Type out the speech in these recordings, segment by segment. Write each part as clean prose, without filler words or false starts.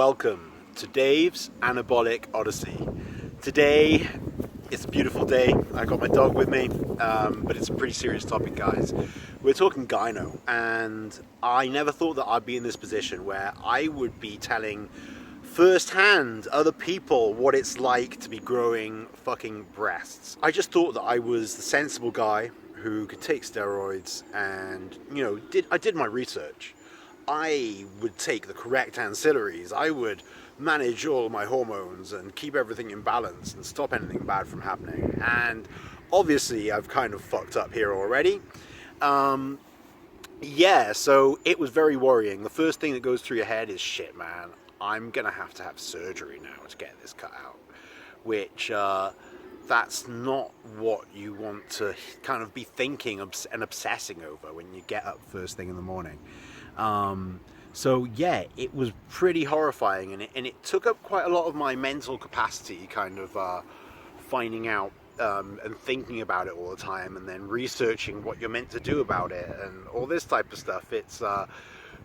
Welcome to Dave's Anabolic Odyssey. Today, it's a beautiful day. I got my dog with me, but it's a pretty serious topic, guys. We're talking gyno, and I never thought that I'd be in this position where I would be telling firsthand other people what it's like to be growing fucking breasts. I just thought that I was the sensible guy who could take steroids and, I did my research. I would take the correct ancillaries. I would manage all my hormones and keep everything in balance and stop anything bad from happening. And obviously I've kind of fucked up here already. So it was very worrying. The first thing that goes through your head is, shit, man, I'm gonna have to have surgery now to get this cut out. Which, that's not what you want to kind of be thinking and obsessing over when you get up first thing in the morning. It was pretty horrifying, and it took up quite a lot of my mental capacity, kind of finding out and thinking about it all the time, and then researching what you're meant to do about it and all this type of stuff. It's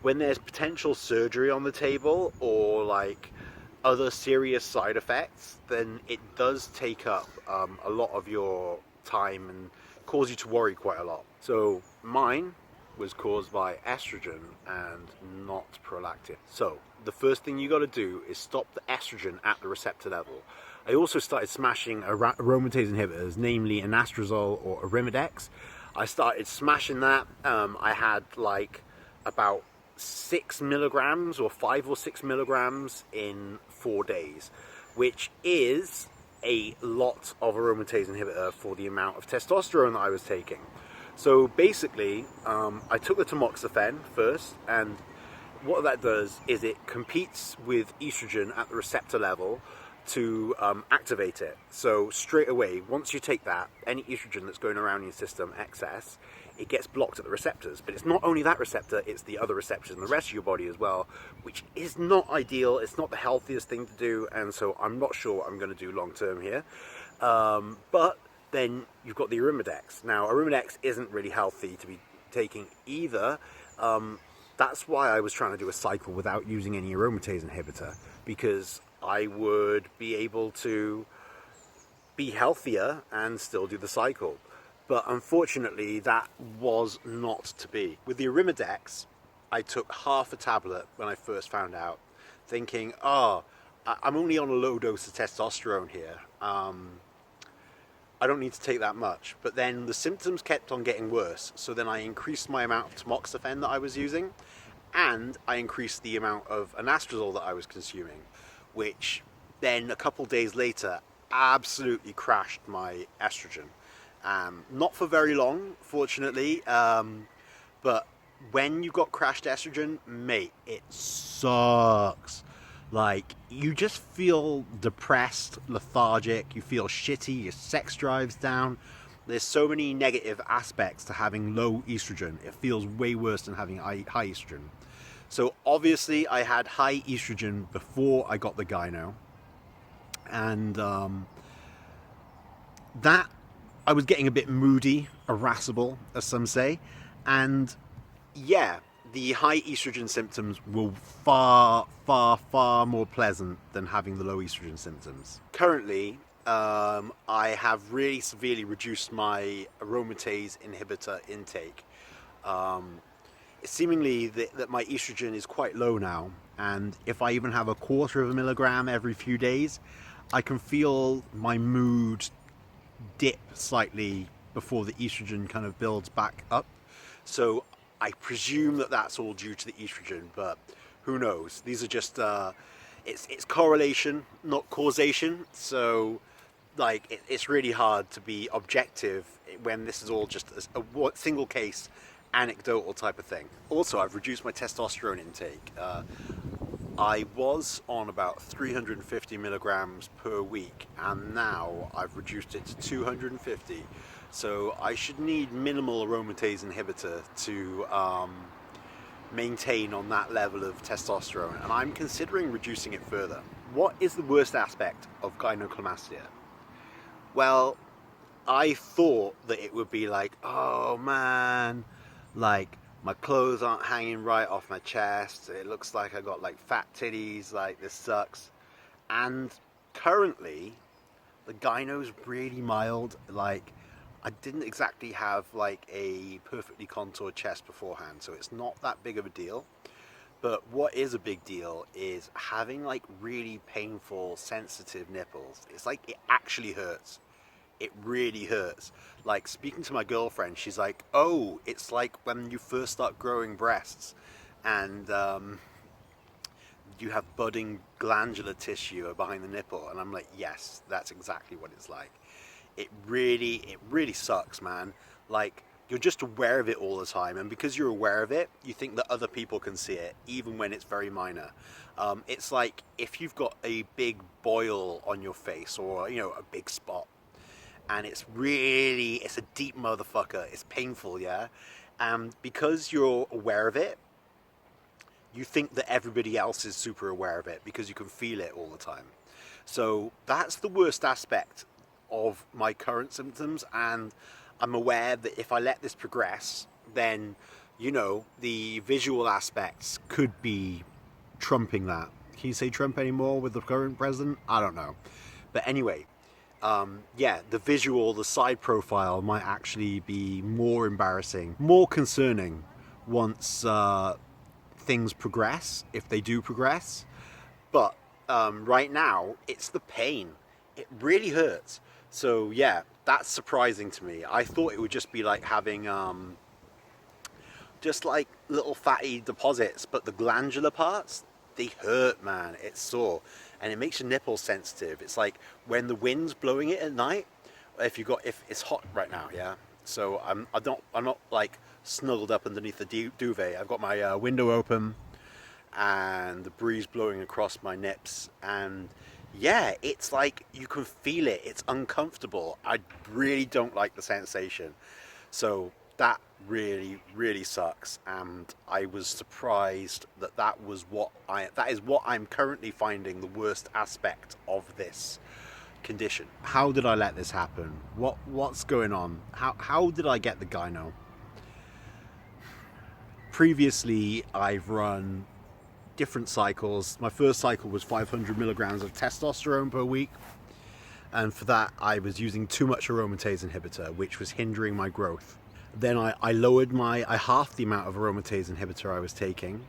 when there's potential surgery on the table or like other serious side effects, then it does take up a lot of your time and cause you to worry quite a lot. So mine was caused by estrogen and not prolactin. So the first thing you got to do is stop the estrogen at the receptor level. I also started smashing aromatase inhibitors, namely anastrozole or Arimidex. I started smashing that. I had like about 6 milligrams or 5 or 6 milligrams in 4 days, which is a lot of aromatase inhibitor for the amount of testosterone that I was taking. So basically, I took the tamoxifen first, and what that does is it competes with estrogen at the receptor level to activate it. So straight away, once you take that, any estrogen that's going around in your system, excess, it gets blocked at the receptors. But it's not only that receptor, it's the other receptors in the rest of your body as well, which is not ideal. It's not the healthiest thing to do, and so I'm not sure what I'm going to do long term here. But then you've got the Arimidex. Now, Arimidex isn't really healthy to be taking either. That's why I was trying to do a cycle without using any aromatase inhibitor, because I would be able to be healthier and still do the cycle. But unfortunately, that was not to be. With the Arimidex, I took half a tablet when I first found out, thinking, I'm only on a low dose of testosterone here. I don't need to take that much. But then the symptoms kept on getting worse. So then I increased my amount of tamoxifen that I was using, and I increased the amount of anastrozole that I was consuming, which then a couple days later absolutely crashed my estrogen. Not for very long, fortunately, but when you've got crashed estrogen, mate, it sucks. Like, you just feel depressed, lethargic, you feel shitty, your sex drive's down. There's so many negative aspects to having low estrogen. It feels way worse than having high estrogen. So obviously I had high estrogen before I got the gyno, and that I was getting a bit moody, irascible, as some say, and yeah, the high estrogen symptoms were far, far, far more pleasant than having the low estrogen symptoms. Currently, I have really severely reduced my aromatase inhibitor intake. Seemingly that my estrogen is quite low now, and if I even have a 1/4 milligram every few days, I can feel my mood dip slightly before the estrogen kind of builds back up. So I presume that that's all due to the estrogen, but who knows? These are just it's correlation, not causation. So like it's really hard to be objective when this is all just a single case, anecdotal type of thing. Also, I've reduced my testosterone intake. I was on about 350 milligrams per week, and now I've reduced it to 250. So I should need minimal aromatase inhibitor to maintain on that level of testosterone, and I'm considering reducing it further. What is the worst aspect of gynecomastia? Well, I thought that it would be like, oh man, like My clothes aren't hanging right off my chest. It looks like I got like fat titties. Like, this sucks. And currently, the gyno's really mild. Like, I didn't exactly have like a perfectly contoured chest beforehand, so it's not that big of a deal. But what is a big deal is having like really painful, sensitive nipples. It's like it actually hurts. It really hurts. Like, speaking to my girlfriend, she's like, oh, it's like when you first start growing breasts and you have budding glandular tissue behind the nipple. And I'm like, yes, that's exactly what it's like. It really sucks, man. Like, you're just aware of it all the time, and because you're aware of it, you think that other people can see it, even when it's very minor. It's like if you've got a big boil on your face, or, you know, a big spot, and it's a deep motherfucker. It's painful, yeah? And because you're aware of it, you think that everybody else is super aware of it because you can feel it all the time. So that's the worst aspect of my current symptoms, and I'm aware that if I let this progress, then, you know, the visual aspects could be trumping that. Can you say Trump anymore with the current president? I don't know. But anyway, yeah, the side profile might actually be more embarrassing, more concerning once things progress, if they do progress. But right now, it's the pain. It really hurts. So yeah, that's surprising to me. I thought it would just be like having just like little fatty deposits, but the glandular parts, they hurt, man. It's sore, and it makes your nipples sensitive. It's like when the wind's blowing it at night. If it's hot right now, yeah. So I'm not like snuggled up underneath the duvet. I've got my window open, and the breeze blowing across my nips, and yeah, it's like you can feel it. It's uncomfortable. I really don't like the sensation. So that really sucks, and I was surprised that that is what I'm currently finding the worst aspect of this condition. How did I let this happen? What's going on? How did I get the gyno? Previously, I've run different cycles. My first cycle was 500 milligrams of testosterone per week, and for that I was using too much aromatase inhibitor, which was hindering my growth. Then I halved the amount of aromatase inhibitor I was taking,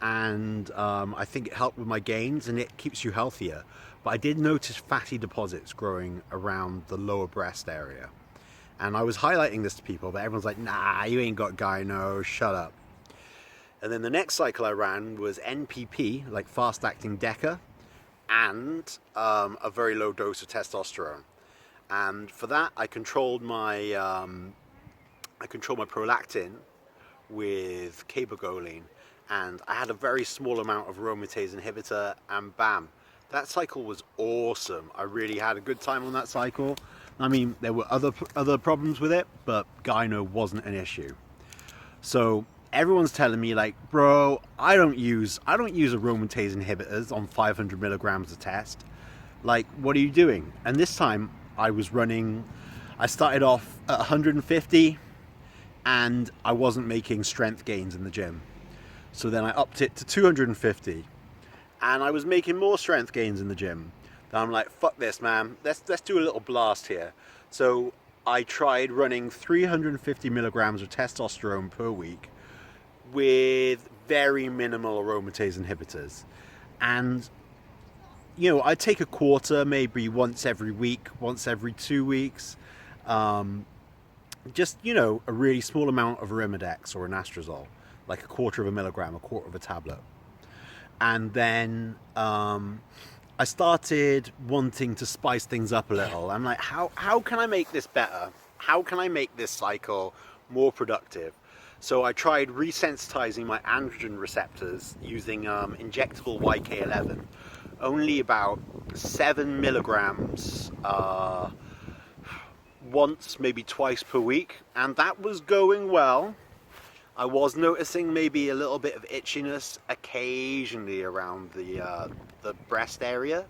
and I think it helped with my gains and it keeps you healthier. But I did notice fatty deposits growing around the lower breast area, and I was highlighting this to people, but everyone's like, nah, you ain't got gyno, shut up. And then the next cycle I ran was NPP, like fast-acting DECA, and a very low dose of testosterone. And for that, I controlled my prolactin with cabergoline, and I had a very small amount of aromatase inhibitor, and bam, that cycle was awesome. I really had a good time on that cycle. I mean, there were other problems with it, but gyno wasn't an issue. So everyone's telling me like, bro, I don't use aromatase inhibitors on 500 milligrams of test. Like, what are you doing? And this time I started off at 150, and I wasn't making strength gains in the gym. So then I upped it to 250, and I was making more strength gains in the gym. Then I'm like, fuck this, man. Let's do a little blast here. So I tried running 350 milligrams of testosterone per week with very minimal aromatase inhibitors. And, you know, I'd take a quarter, maybe once every week, once every 2 weeks. Just, you know, a really small amount of Arimidex or anastrozole, like a quarter of a milligram, a quarter of a tablet. And then I started wanting to spice things up a little. I'm like, how can I make this better? How can I make this cycle more productive? So I tried resensitizing my androgen receptors using injectable YK11. Only about 7 milligrams once, maybe twice per week, and that was going well. I was noticing maybe a little bit of itchiness occasionally around the breast area,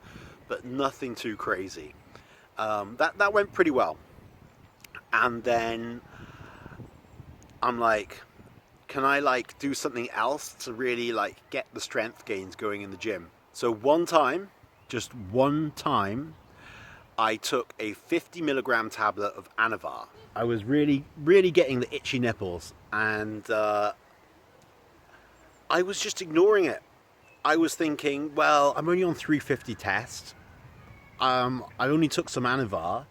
but nothing too crazy. That went pretty well. And then I'm like, can I like do something else to really like get the strength gains going in the gym? So one time, just one time, I took a 50 milligram tablet of Anavar. I was really getting the itchy nipples, and I was just ignoring it. I was thinking, well, I'm only on 350 test. I only took some Anavar.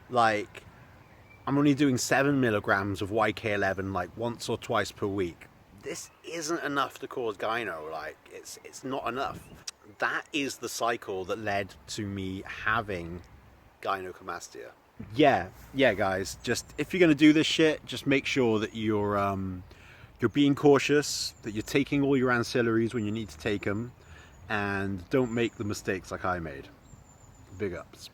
Like, I'm only doing 7 milligrams of YK11 like once or twice per week. This isn't enough to cause gyno. Like, it's not enough. That is the cycle that led to me having gynecomastia. Yeah, guys. Just if you're gonna do this shit, just make sure that you're being cautious, that you're taking all your ancillaries when you need to take them, and don't make the mistakes like I made. Big ups.